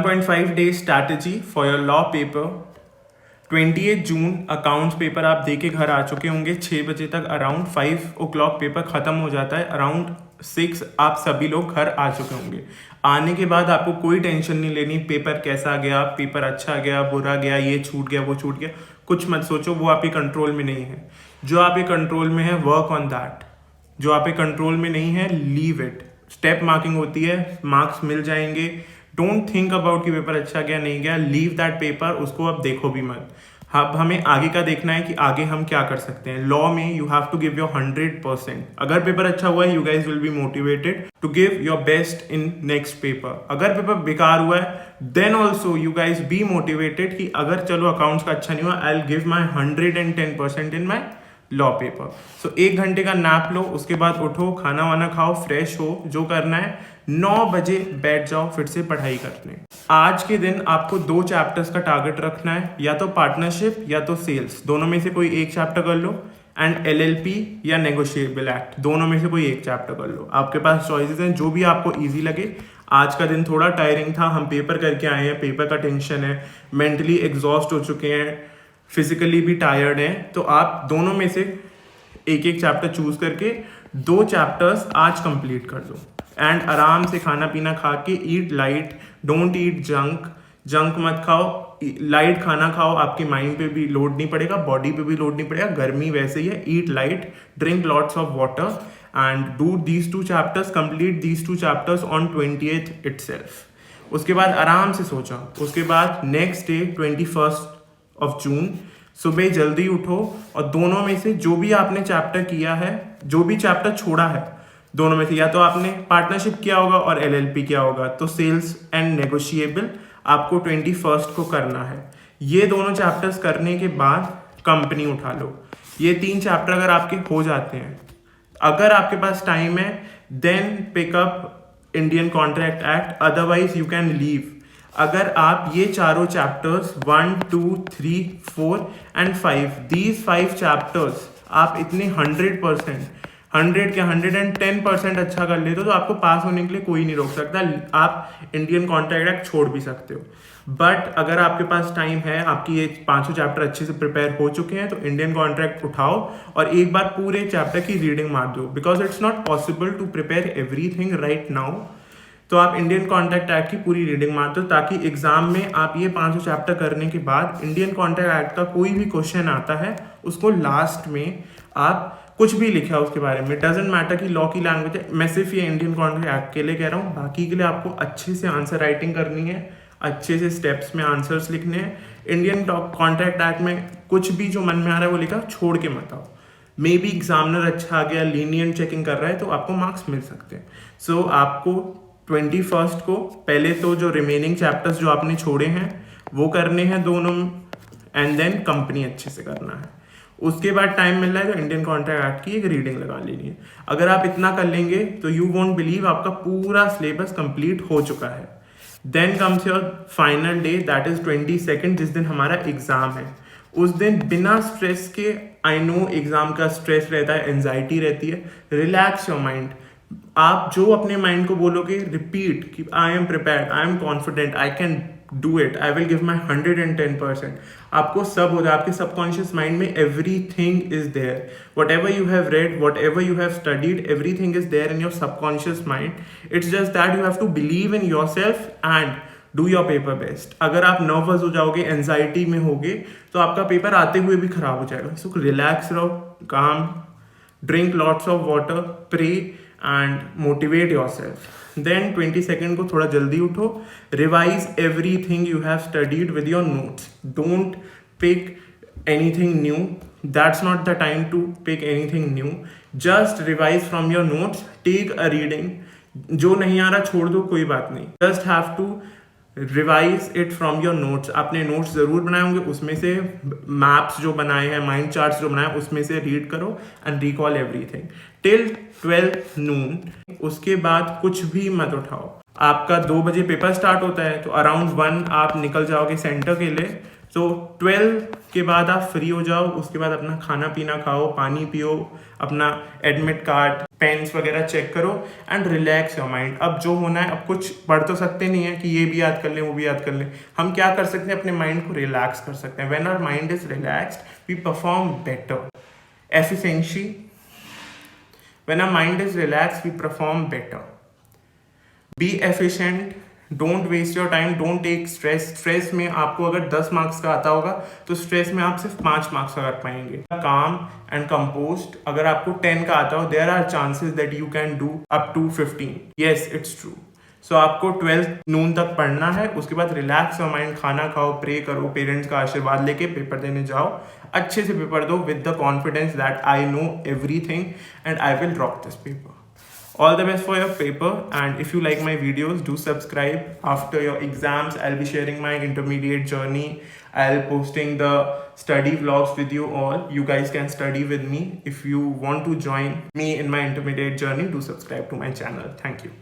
1.5 day strategy for your law paper. 28 June accounts paper आप दे के घर आ चुके होंगे 6 बजे तक। अराउंड 5 o'clock पेपर ख़त्म हो जाता है। अराउंड 6 आप सभी लोग घर आ चुके होंगे। आने के बाद आपको कोई टेंशन नहीं लेनी पेपर कैसा गया, पेपर अच्छा गया, बुरा गया, ये छूट गया, वो छूट गया, कुछ मत सोचो, वो आपके कंट्रोल में नहीं है। जो आपके कंट्रोल में है वर्क ऑन दैट। जो आपके कंट्रोल में नहीं है लीव इट। स्टेप मार्किंग होती है, मार्क्स मिल जाएंगे। डोंट थिंक अबाउट कि पेपर अच्छा गया नहीं गया, लीव दैट पेपर, उसको अब देखो भी मत। अब हमें आगे का देखना है कि आगे हम क्या कर सकते हैं। लॉ में you have to give your 100%। अगर पेपर अच्छा हुआ है you guys will be motivated to give your best in next paper. अगर पेपर बेकार हुआ है then also you guys be motivated कि अगर चलो अकाउंट्स का अच्छा नहीं हुआ, I will give my 110% in my law paper. So 1 घंटे का नैप लो, उसके बाद उठो, खाना वाना खाओ, फ्रेश हो, जो करना है 9 बजे बैठ जाओ फिर से पढ़ाई करने। आज के दिन आपको 2 चैप्टर्स का टारगेट रखना है, या तो पार्टनरशिप या तो सेल्स, दोनों में से कोई एक चैप्टर कर लो। एंड LLP या नेगोशिएबल एक्ट, दोनों में से कोई एक चैप्टर कर लो। आपके पास चॉइसेस हैं, जो भी आपको ईजी लगे। आज का दिन थोड़ा टायरिंग था, हम पेपर करके आए हैं, पेपर का टेंशन है, मेंटली एग्जॉस्ट हो चुके हैं, फिजिकली भी टायर्ड हैं, तो आप दोनों में से एक एक चैप्टर चूज करके 2 चैप्टर्स आज कंप्लीट कर दो। एंड आराम से खाना पीना खा के ईट लाइट, डोंट ईट जंक मत खाओ, लाइट खाना खाओ। आपके माइंड पे भी लोड नहीं पड़ेगा, बॉडी पे भी लोड नहीं पड़ेगा, गर्मी वैसे ही है। ईट light, drink lots of water and do these 2 chapters, complete these 2 chapters on 28th itself। उसके बाद आराम से सो जाओ। उसके बाद नेक्स्ट डे 21 जून सुबह जल्दी उठो और दोनों में से जो भी आपने चैप्टर किया है, जो भी चैप्टर छोड़ा है, दोनों में से या तो आपने पार्टनरशिप किया होगा और LLP किया होगा, तो सेल्स एंड नेगोशिएबल आपको 21 को करना है। ये दोनों चैप्टर्स करने के बाद कंपनी उठा लो। ये 3 चैप्टर अगर आपके हो जाते हैं, अगर आपके पास टाइम है then pick up Indian contract act, otherwise you can leave. अगर आप ये चारों चैप्टर्स 1, 2, 3, 4 एंड 5, दीज 5 चैप्टर्स आप इतने 100%, 100 के 110% अच्छा कर लेते हो तो आपको पास होने के लिए कोई नहीं रोक सकता। आप इंडियन कॉन्ट्रैक्ट एक्ट छोड़ भी सकते हो। बट अगर आपके पास टाइम है, आपकी ये 5 चैप्टर अच्छे से प्रिपेयर हो चुके हैं, तो इंडियन कॉन्ट्रैक्ट उठाओ और एक बार पूरे चैप्टर की रीडिंग मार दो, because it's not possible to prepare everything right now. तो आप इंडियन कॉन्ट्रैक्ट एक्ट की पूरी रीडिंग मार दो, ताकि एग्जाम में आप ये 5 चैप्टर करने के बाद इंडियन कॉन्ट्रैक्ट एक्ट का कोई भी क्वेश्चन आता है उसको लास्ट में आप कुछ भी लिखा है उसके बारे में, डजेंट मैटर कि लॉ की लैंग्वेज है। मैं सिर्फ ये इंडियन कॉन्ट्रैक्ट एक्ट के लिए कह रहा हूँ, बाकी के लिए आपको अच्छे से आंसर राइटिंग करनी है, अच्छे से स्टेप्स में आंसर्स लिखने हैं। इंडियन कॉन्ट्रैक्ट एक्ट में कुछ भी जो मन में आ रहा है वो लिखा, छोड़ के मत आओ। मे बी एग्जामिनर अच्छा आ गया, लीनियंट चेकिंग कर रहा है, तो आपको मार्क्स मिल सकते हैं। सो आपको 21 को पहले तो जो रिमेनिंग चैप्टर्स जो आपने छोड़े हैं वो करने हैं दोनों, एंड देन कंपनी अच्छे से करना है। उसके बाद टाइम मिल रहा है तो इंडियन कॉन्ट्रैक्ट एक्ट की एक रीडिंग लगा लेनी है। अगर आप इतना कर लेंगे तो यू वोंट बिलीव आपका पूरा सिलेबस कंप्लीट हो चुका है। Then comes your final day, that is 22, जिस दिन हमारा एग्जाम है। उस दिन बिना स्ट्रेस के, आई नो एग्जाम का स्ट्रेस रहता है, एंजाइटी रहती है, रिलैक्स योर माइंड। आप जो अपने माइंड को बोलोगे, रिपीट कि I am prepared, I am confident, I can do it, I will give my 110%। आपको सब होता है, आपके सबकॉन्शियस माइंड में everything is there. Whatever you have read, whatever you have studied, everything is there in your subconscious mind. It's just that you have to believe in yourself and do your paper best. अगर आप nervous हो जाओगे, anxiety में होगे, तो आपका paper आते हुए भी खराब हो जाएगा। सो रिलैक्स रहो, calm, drink lots of water, pray and motivate yourself. Then 22 को थोड़ा जल्दी उठो, revise everything you have studied with your notes. Don't pick anything new, that's not the time to pick anything new. Just revise from your notes, take a reading. जो नहीं आ रहा छोड़ दो, कोई बात नहीं, just have to revise it from your notes. आपने नोट्स जरूर बनाए होंगे, उसमें से मैप्स जो बनाए हैं, माइंड चार्ट्स जो बनाए हैं, उसमें से रीड करो एंड रिकॉल एवरीथिंग टिल 12 नून। उसके बाद कुछ भी मत उठाओ। आपका 2 बजे पेपर स्टार्ट होता है, तो अराउंड 1 आप निकल जाओगे सेंटर के लिए। तो 12 के बाद आप फ्री हो जाओ, उसके बाद अपना खाना पीना खाओ, पानी पियो, अपना एडमिट कार्ड पेन्स वगैरह चेक करो एंड रिलैक्स योर माइंड। अब जो होना है, अब कुछ पढ़ तो सकते नहीं है कि ये भी याद कर लें वो भी याद कर लें, हम क्या कर सकते हैं, अपने माइंड को रिलैक्स कर सकते हैं। When our mind is relaxed we perform better efficiency. When our mind is relaxed we perform better. Be efficient, don't waste your time, don't take stress. Stress में आपको अगर 10 मार्क्स का आता होगा तो स्ट्रेस में आप सिर्फ 5 मार्क्स का कर पाएंगे। काम एंड कंपोस्ट, अगर आपको 10 का आता हो, there are chances that you can do up to 15। Yes, it's true. So आपको 12th नून तक पढ़ना है, उसके बाद रिलैक्स योर माइंड, खाना खाओ, प्रे करो, पेरेंट्स का आशीर्वाद लेके पेपर देने जाओ, अच्छे से पेपर दो with the confidence that I know everything and I will rock this paper. All the best for your paper, and if you like my videos, do subscribe. After your exams, I'll be sharing my intermediate journey. I'll posting the study vlogs with you all. You guys can study with me. If you want to join me in my intermediate journey, do subscribe to my channel. Thank you.